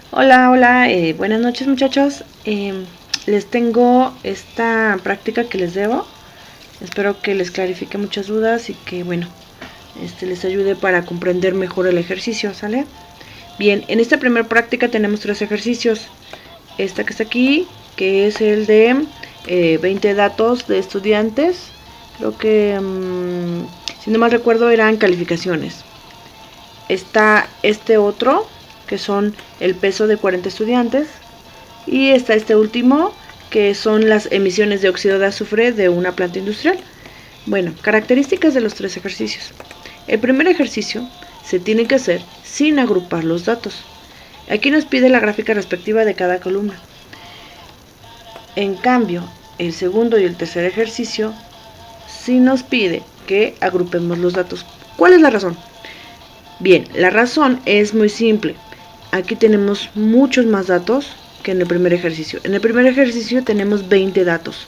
Hola, hola, buenas noches muchachos. Les tengo esta práctica que les debo. Espero que les clarifique muchas dudas y que, bueno, les ayude para comprender mejor el ejercicio, ¿sale? Bien, en esta primera práctica tenemos 3 ejercicios. Esta que está aquí, que es el de 20 datos de estudiantes. Creo que, si no mal recuerdo, eran calificaciones. Está este otro, que son el peso de 40 estudiantes. Y está este último, que son las emisiones de óxido de azufre de una planta industrial. Bueno, características de los 3 ejercicios. El primer ejercicio se tiene que hacer sin agrupar los datos. Aquí nos pide la gráfica respectiva de cada columna. En cambio, el segundo y el tercer ejercicio sí nos pide que agrupemos los datos. ¿Cuál es la razón? Bien, la razón es muy simple. Aquí tenemos muchos más datos que en el primer ejercicio. En el primer ejercicio tenemos 20 datos,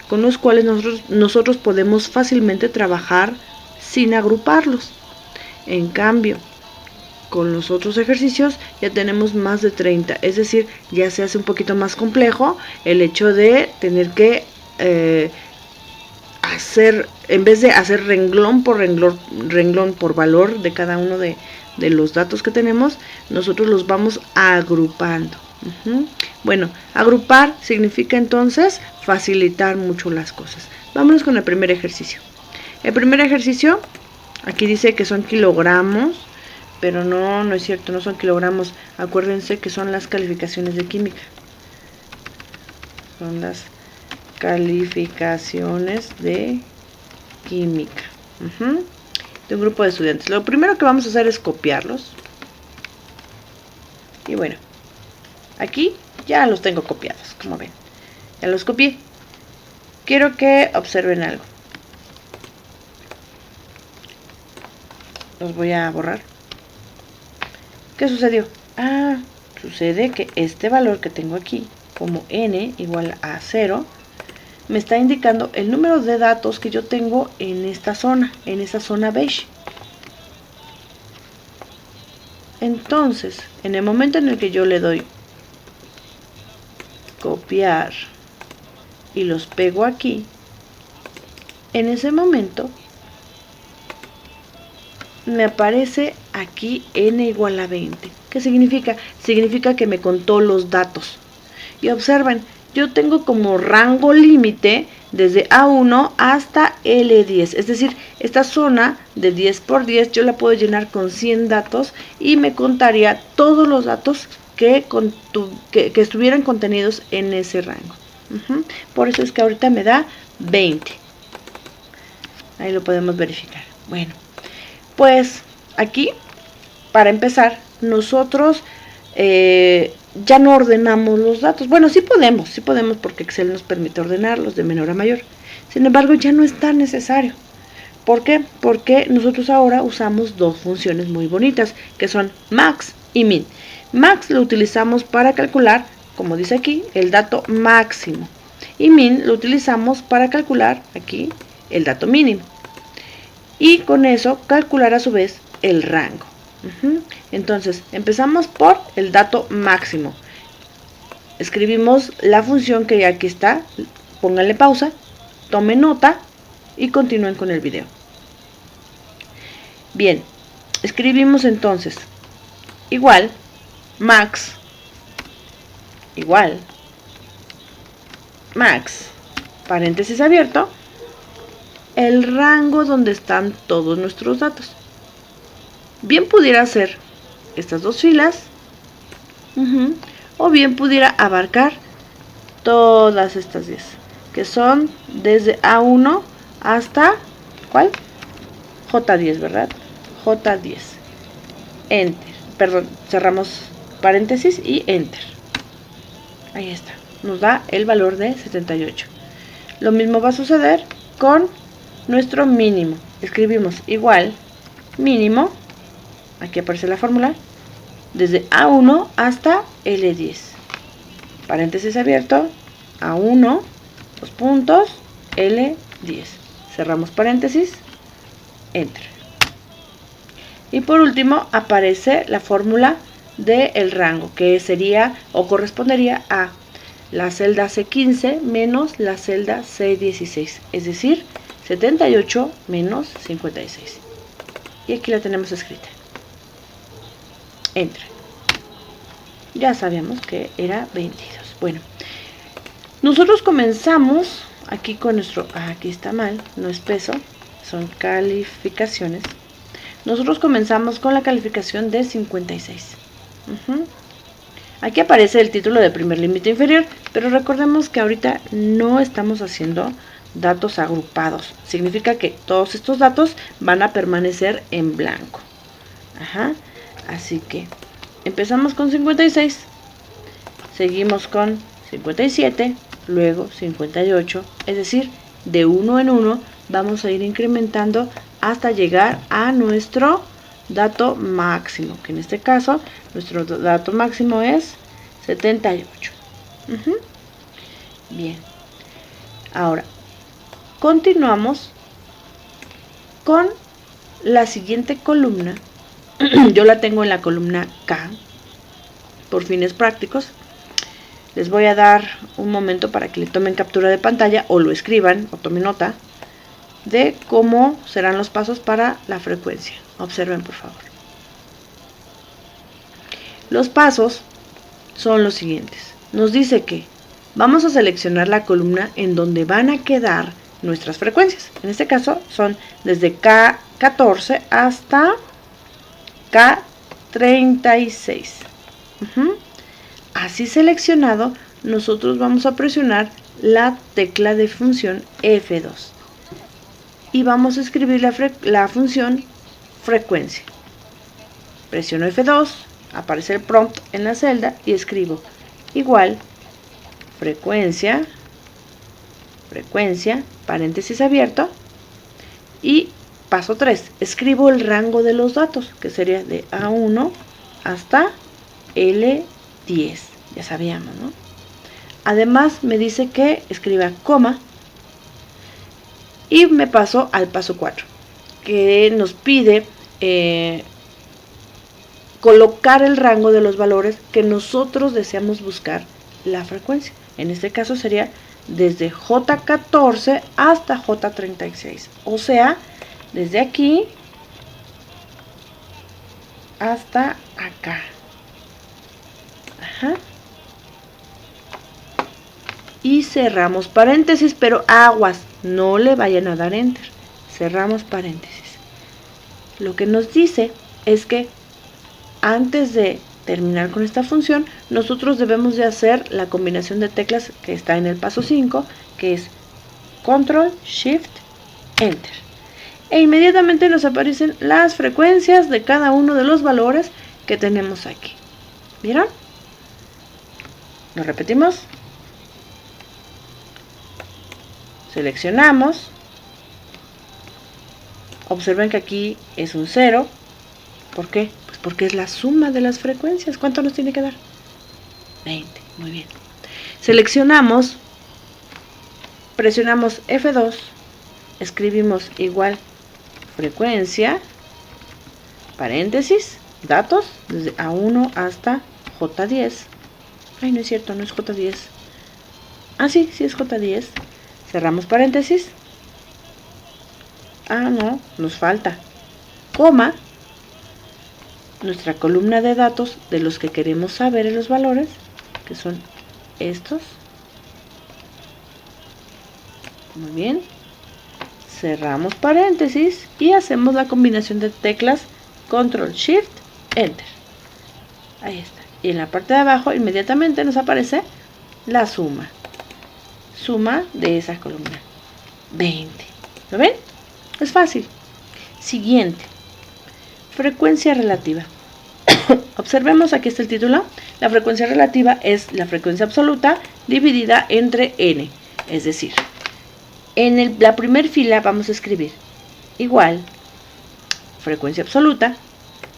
con los cuales nosotros podemos fácilmente trabajar sin agruparlos. En cambio, con los otros ejercicios ya tenemos más de 30, es decir, ya se hace un poquito más complejo el hecho de tener que hacer, en vez de hacer renglón por valor de cada uno de los datos que tenemos, nosotros los vamos agrupando. Bueno, agrupar significa entonces facilitar mucho las cosas. Vámonos con el primer ejercicio. El primer ejercicio, aquí dice que son kilogramos, pero no es cierto, no son kilogramos. Acuérdense que son las calificaciones de química. Son las calificaciones de química de un grupo de estudiantes. Lo primero que vamos a hacer es copiarlos. Y bueno, aquí ya los tengo copiados, como ven. Ya los copié. Quiero que observen algo. Los voy a borrar. ¿Qué sucedió? Sucede que este valor que tengo aquí, como n igual a 0, me está indicando el número de datos que yo tengo en esta zona, beige. Entonces, en el momento en el que yo le doy copiar y los pego aquí, en ese momento me aparece aquí n igual a 20. ¿Qué significa? Significa que me contó los datos. Y observen, yo tengo como rango límite desde A1 hasta L10, es decir, esta zona de 10 por 10 yo la puedo llenar con 100 datos y me contaría todos los datos que estuvieran contenidos en ese rango. Por eso es que ahorita me da 20. Ahí lo podemos verificar. Bueno, pues aquí, para empezar, nosotros ya no ordenamos los datos. Bueno, sí podemos porque Excel nos permite ordenarlos de menor a mayor. Sin embargo, ya no es tan necesario. ¿Por qué? Porque nosotros ahora usamos dos funciones muy bonitas, que son max y min. Max lo utilizamos para calcular, como dice aquí, el dato máximo. Y min lo utilizamos para calcular, aquí, el dato mínimo. Y con eso calcular a su vez el rango. Entonces, empezamos por el dato máximo. Escribimos la función que aquí está, pónganle pausa, tomen nota y continúen con el video. Bien, escribimos entonces igual max igual max, paréntesis abierto, el rango donde están todos nuestros datos. Bien pudiera ser estas dos filas, o bien pudiera abarcar todas estas 10, que son desde A1 hasta, ¿cuál? J10, ¿verdad? J10. Enter. Perdón, cerramos paréntesis y enter. Ahí está. Nos da el valor de 78. Lo mismo va a suceder con nuestro mínimo. Escribimos igual mínimo. Aquí aparece la fórmula. Desde A1 hasta L10. Paréntesis abierto. A1, dos puntos, L10. Cerramos paréntesis. Enter. Y por último aparece la fórmula del rango, que sería o correspondería a la celda C15 menos la celda C16, es decir, 78 menos 56. Y aquí la tenemos escrita. Entre. Ya sabíamos que era 22. Bueno, nosotros comenzamos aquí con nuestro, aquí está mal, no es peso, son calificaciones. Nosotros comenzamos con la calificación de 56. Aquí aparece el título de primer límite inferior, pero recordemos que ahorita no estamos haciendo datos agrupados. Significa que todos estos datos van a permanecer en blanco. Así que empezamos con 56, seguimos con 57, luego 58, es decir, de uno en uno vamos a ir incrementando hasta llegar a nuestro dato máximo, que en este caso nuestro dato máximo es 78. Bien, ahora continuamos con la siguiente columna. Yo la tengo en la columna K por fines prácticos. Les voy a dar un momento para que le tomen captura de pantalla o lo escriban o tomen nota de cómo serán los pasos para la frecuencia. Observen, por favor. Los pasos son los siguientes. Nos dice que vamos a seleccionar la columna en donde van a quedar nuestras frecuencias. En este caso son desde K14 hasta K36. Así seleccionado, nosotros vamos a presionar la tecla de función F2 y vamos a escribir la función frecuencia. Presiono F2, aparece el prompt en la celda y escribo igual frecuencia, paréntesis abierto, y paso 3, escribo el rango de los datos, que sería de A1 hasta L10, ya sabíamos, ¿no? Además me dice que escriba coma y me paso al paso 4, que nos pide colocar el rango de los valores que nosotros deseamos buscar la frecuencia. En este caso sería desde J14 hasta J36, o sea, desde aquí hasta acá. Y cerramos paréntesis, pero aguas, no le vayan a dar enter. Cerramos paréntesis. Lo que nos dice es que antes de terminar con esta función, nosotros debemos de hacer la combinación de teclas que está en el paso 5, que es Control, Shift, Enter. E inmediatamente nos aparecen las frecuencias de cada uno de los valores que tenemos aquí. ¿Vieron? Lo repetimos. Seleccionamos. Observen que aquí es un 0. ¿Por qué? Pues porque es la suma de las frecuencias. ¿Cuánto nos tiene que dar? 20. Muy bien. Seleccionamos. Presionamos F2. Escribimos igual frecuencia, paréntesis, datos, desde A1 hasta J10. Ay, no es cierto, no es J10. Ah, sí, sí es J10. Cerramos paréntesis. Ah, no, nos falta coma, nuestra columna de datos de los que queremos saber los valores, que son estos. Muy bien. Cerramos paréntesis y hacemos la combinación de teclas Control, Shift, Enter. Ahí está. Y en la parte de abajo inmediatamente nos aparece la suma. Suma de esa columna. 20. ¿Lo ven? Es fácil. Siguiente. Frecuencia relativa. Observemos, aquí está el título. La frecuencia relativa es la frecuencia absoluta dividida entre n. Es decir, en la primera fila vamos a escribir igual frecuencia absoluta,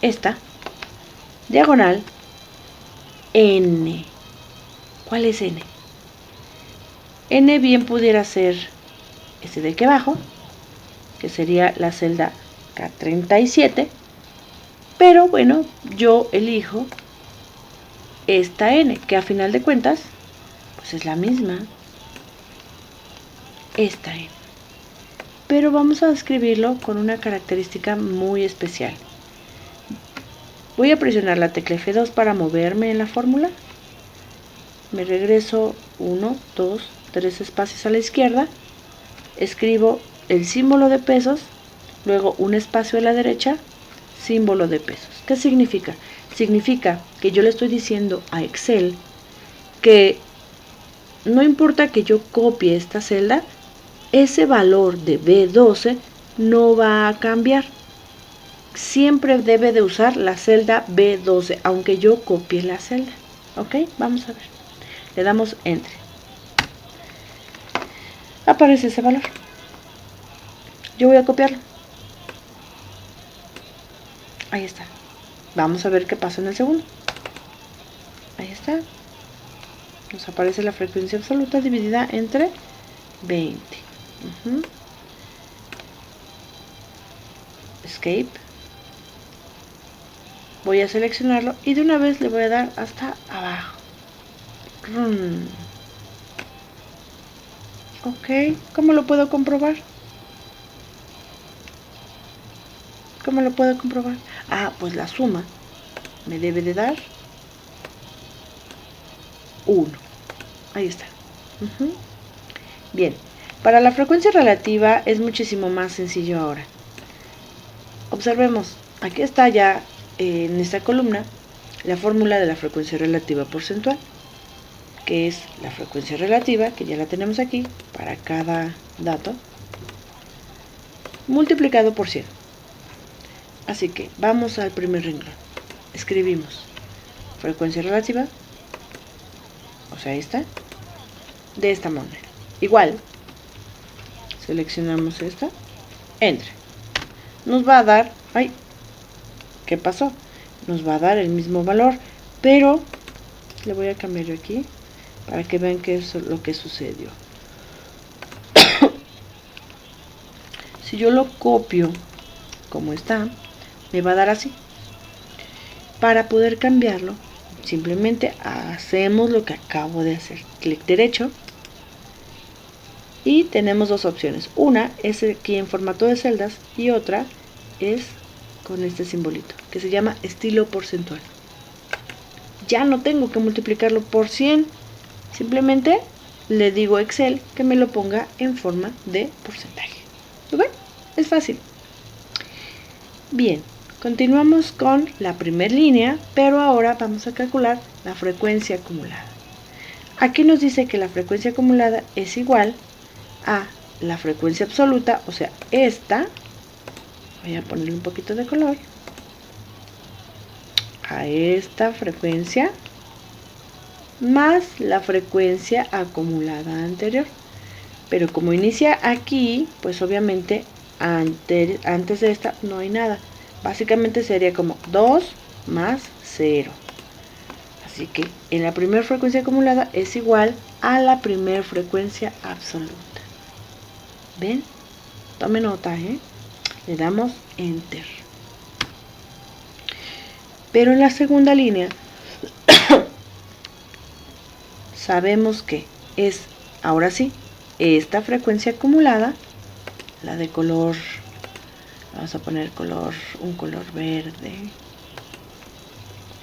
esta, diagonal, n. ¿Cuál es n? N bien pudiera ser este de aquí abajo, que sería la celda K37, pero bueno, yo elijo esta n, que a final de cuentas, pues es la misma, esta n. Pero vamos a escribirlo con una característica muy especial. Voy a presionar la tecla F2 para moverme en la fórmula. Me regreso 1, 2, 3 espacios a la izquierda. Escribo el símbolo de pesos, luego un espacio a la derecha, símbolo de pesos. ¿Qué significa? Significa que yo le estoy diciendo a Excel que no importa que yo copie esta celda, ese valor de B12 no va a cambiar. Siempre debe de usar la celda B12, aunque yo copie la celda. ¿Ok? Vamos a ver. Le damos Enter. Aparece ese valor. Yo voy a copiarlo. Ahí está. Vamos a ver qué pasa en el segundo. Ahí está. Nos aparece la frecuencia absoluta dividida entre 20. Escape. Voy a seleccionarlo y de una vez le voy a dar hasta abajo. Ok, ¿cómo lo puedo comprobar? ¿Cómo lo puedo comprobar? Ah, pues la suma me debe de dar 1. Ahí está. Bien, para la frecuencia relativa es muchísimo más sencillo ahora. Observemos, aquí está ya en esta columna la fórmula de la frecuencia relativa porcentual, que es la frecuencia relativa, que ya la tenemos aquí, para cada dato, multiplicado por 100. Así que vamos al primer renglón. Escribimos frecuencia relativa, o sea esta, de esta manera. Igual, seleccionamos esta, Enter. Nos va a dar, ay, ¿qué pasó? Nos va a dar el mismo valor, pero le voy a cambiar yo aquí para que vean qué es lo que sucedió. Si yo lo copio como está, me va a dar así. Para poder cambiarlo, simplemente hacemos lo que acabo de hacer. Clic derecho y tenemos dos opciones. Una es aquí en formato de celdas y otra es con este simbolito que se llama estilo porcentual. Ya no tengo que multiplicarlo por 100, simplemente le digo a Excel que me lo ponga en forma de porcentaje. ¿Lo ven? Es fácil. Bien, continuamos con la primera línea, pero ahora vamos a calcular la frecuencia acumulada. Aquí nos dice que la frecuencia acumulada es igual a la frecuencia absoluta, o sea, esta, voy a ponerle un poquito de color, a esta frecuencia más la frecuencia acumulada anterior. Pero como inicia aquí, pues obviamente antes de esta no hay nada. Básicamente sería como 2 más 0. Así que en la primera frecuencia acumulada es igual a la primera frecuencia absoluta. ¿Ven? Tome nota, ¿eh? Le damos Enter. Pero en la segunda línea sabemos que es, ahora sí, esta frecuencia acumulada, la de color, vamos a poner un color verde,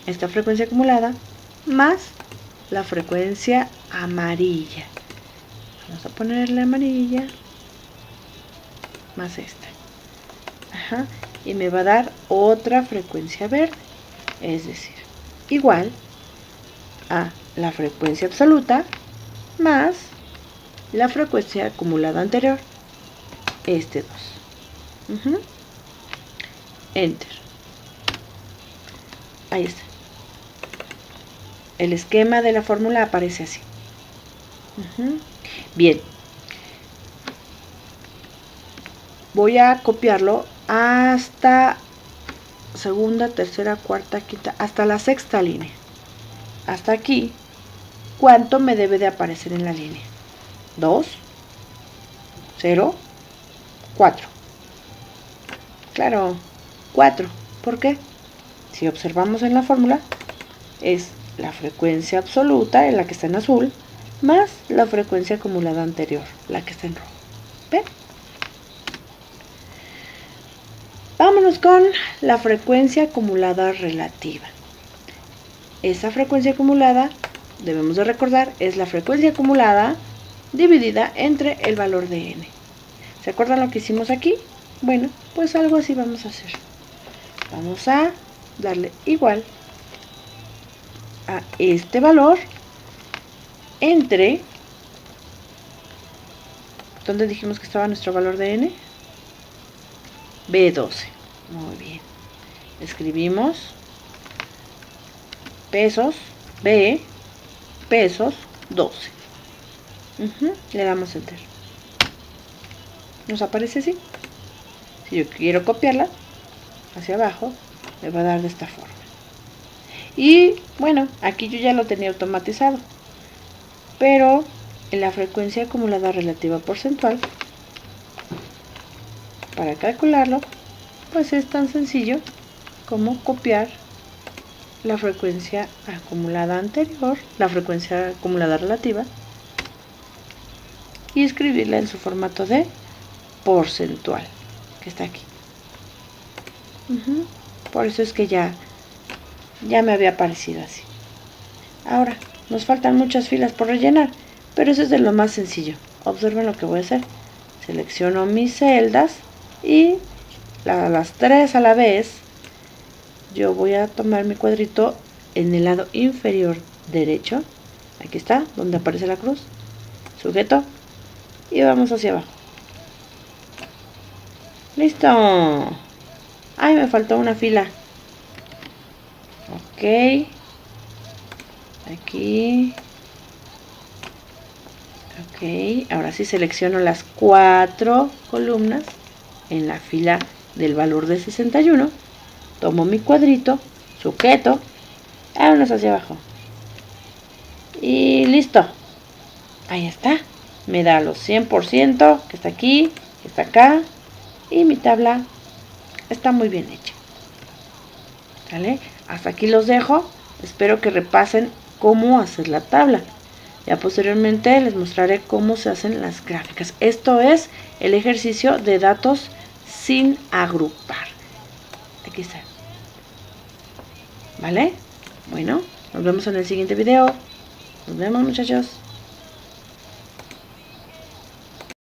esta frecuencia acumulada más la frecuencia amarilla, vamos a ponerle amarilla más esta, y me va a dar otra frecuencia verde, es decir, igual a la frecuencia absoluta más la frecuencia acumulada anterior, este 2. Enter. Ahí está. El esquema de la fórmula aparece así. Bien. Voy a copiarlo hasta segunda, tercera, cuarta, quinta, hasta la sexta línea. Hasta aquí, ¿cuánto me debe de aparecer en la línea? 2, 0, 4. Claro, 4. ¿Por qué? Si observamos en la fórmula, es la frecuencia absoluta, en la que está en azul, más la frecuencia acumulada anterior, la que está en rojo. ¿Ven? Vámonos con la frecuencia acumulada relativa. Esa frecuencia acumulada, debemos de recordar, es la frecuencia acumulada dividida entre el valor de n. ¿Se acuerdan lo que hicimos aquí? Bueno, pues algo así vamos a hacer. Vamos a darle igual a este valor entre... ¿Dónde dijimos que estaba nuestro valor de n? B12. Muy bien. Escribimos pesos, B, pesos, 12. Le damos enter. Nos aparece así. Si yo quiero copiarla hacia abajo, me va a dar de esta forma. Y bueno, aquí yo ya lo tenía automatizado, pero en la frecuencia acumulada relativa porcentual, para calcularlo, pues es tan sencillo como copiar la frecuencia acumulada anterior, la frecuencia acumulada relativa, y escribirla en su formato de porcentual, que está aquí. Por eso es que ya me había aparecido así. Ahora, nos faltan muchas filas por rellenar, pero eso es de lo más sencillo. Observen lo que voy a hacer. Selecciono mis celdas y las tres a la vez, yo voy a tomar mi cuadrito en el lado inferior derecho. Aquí está, donde aparece la cruz. Sujeto. Y vamos hacia abajo. ¡Listo! ¡Ay, me faltó una fila! Ok. Aquí. Ok. Ahora sí selecciono las 4 columnas en la fila del valor de 61. Tomo mi cuadrito, sujeto, vámonos hacia abajo. Y listo. Ahí está. Me da los 100% que está aquí, que está acá. Y mi tabla está muy bien hecha. ¿Vale? Hasta aquí los dejo. Espero que repasen cómo hacer la tabla. Ya posteriormente les mostraré cómo se hacen las gráficas. Esto es el ejercicio de datos sin agrupar. Aquí está. ¿Vale? Bueno, nos vemos en el siguiente video. Nos vemos, muchachos.